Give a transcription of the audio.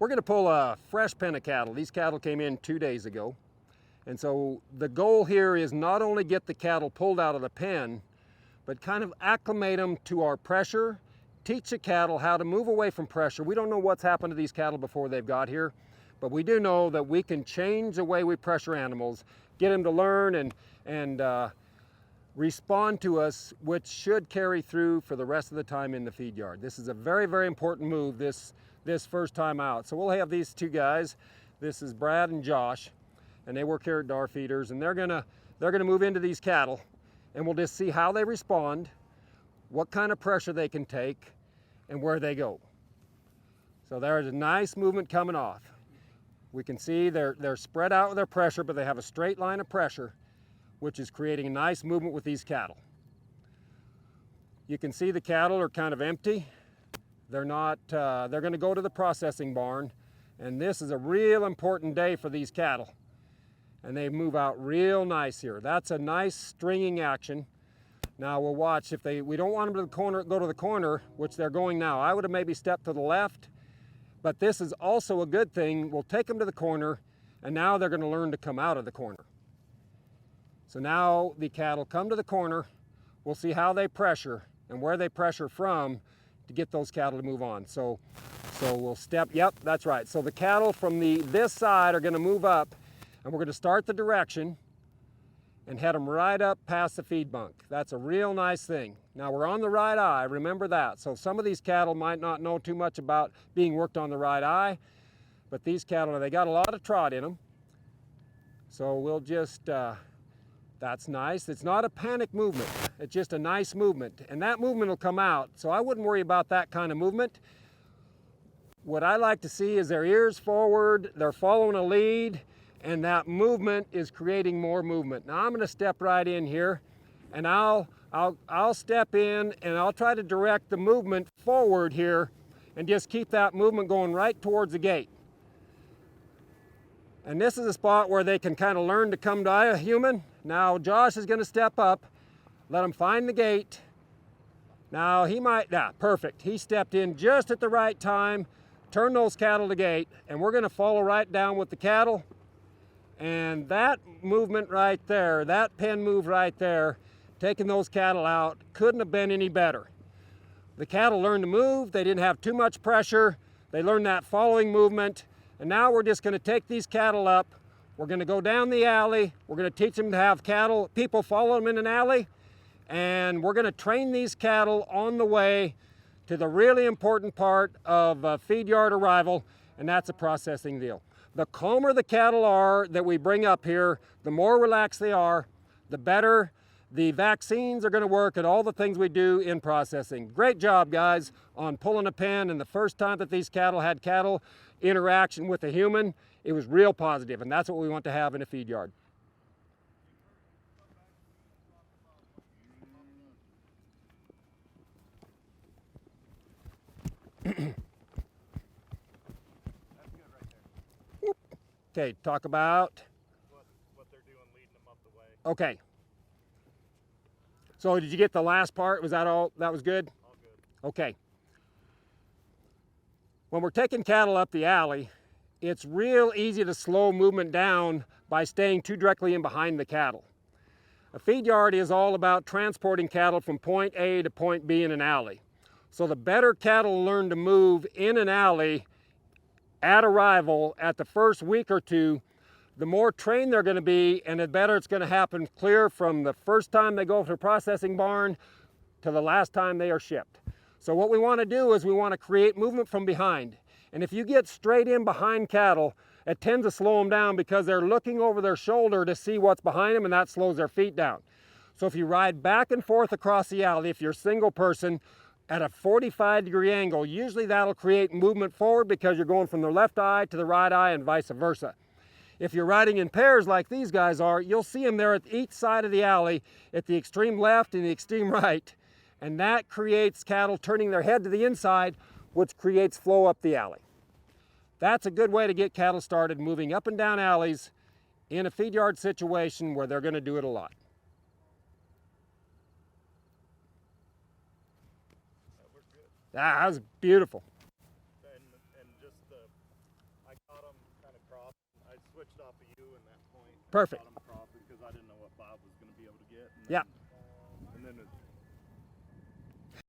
We're going to pull a fresh pen of cattle. These cattle came in 2 days ago. And so the goal here is not only get the cattle pulled out of the pen, but kind of acclimate them to our pressure, teach the cattle how to move away from pressure. We don't know what's happened to these cattle before they've got here, but we do know that we can change the way we pressure animals, get them to learn and respond to us, which should carry through for the rest of the time in the feed yard. This is a very, very important move this first time out. So we'll have these two guys. This is Brad and Josh, and they work here at Dar Feeders, and they're gonna move into these cattle, and we'll just see how they respond, what kind of pressure they can take, and where they go. So there's a nice movement coming off. We can see they're spread out with their pressure, but they have a straight line of pressure, which is creating a nice movement with these cattle. You can see the cattle are kind of empty. They're not, they're gonna go to the processing barn, and this is a real important day for these cattle. And they move out real nice here. That's a nice stringing action. Now we'll watch if we don't want them to the corner, go to the corner, which they're going now. I would have maybe stepped to the left, but this is also a good thing. We'll take them to the corner, and now they're gonna learn to come out of the corner. So now the cattle come to the corner. We'll see how they pressure and where they pressure from to get those cattle to move on. So we'll step, yep, that's right. So the cattle from this side are gonna move up, and we're gonna start the direction and head them right up past the feed bunk. That's a real nice thing. Now we're on the right eye, remember that. So some of these cattle might not know too much about being worked on the right eye, but these cattle, they got a lot of trot in them. So we'll just, that's nice. It's not a panic movement. It's just a nice movement. And that movement will come out. So I wouldn't worry about that kind of movement. What I like to see is their ears forward, they're following a lead, and that movement is creating more movement. Now I'm gonna step right in here, and I'll step in and I'll try to direct the movement forward here and just keep that movement going right towards the gate. And this is a spot where they can kind of learn to come to a human. Now Josh is gonna step up, let him find the gate. Now he might, perfect. He stepped in just at the right time, turn those cattle to gate, and we're gonna follow right down with the cattle. And that movement right there, that pen move right there, taking those cattle out, couldn't have been any better. The cattle learned to move, they didn't have too much pressure, they learned that following movement, and now we're just gonna take these cattle up, we're gonna go down the alley, we're gonna teach them to have people follow them in an alley, and we're gonna train these cattle on the way to the really important part of feed yard arrival, and that's a processing deal. The calmer the cattle are that we bring up here, the more relaxed they are, the better the vaccines are going to work and all the things we do in processing. Great job, guys, on pulling a pen. And the first time that these cattle had cattle interaction with a human, it was real positive, and that's what we want to have in a feed yard. Okay, talk about what they're doing leading them up the way. Okay. So did you get the last part? Was that all? That was good? All good. Okay. When we're taking cattle up the alley, it's real easy to slow movement down by staying too directly in behind the cattle. A feed yard is all about transporting cattle from point A to point B in an alley. So the better cattle learn to move in an alley at arrival at the first week or two, the more trained they're going to be, and the better it's going to happen clear from the first time they go to a processing barn to the last time they are shipped. So what we want to do is we want to create movement from behind. And if you get straight in behind cattle, it tends to slow them down because they're looking over their shoulder to see what's behind them, and that slows their feet down. So if you ride back and forth across the alley, if you're a single person, at a 45-degree angle, usually that'll create movement forward because you're going from the left eye to the right eye and vice versa. If you're riding in pairs like these guys are, you'll see them there at each side of the alley, at the extreme left and the extreme right, and that creates cattle turning their head to the inside, which creates flow up the alley. That's a good way to get cattle started moving up and down alleys in a feed yard situation where they're going to do it a lot. That worked good. That was beautiful. And just switched off of you in that point. Perfect. Got 'em across because I didn't know what Bob was going to be able to get. And Yeah. Then, and then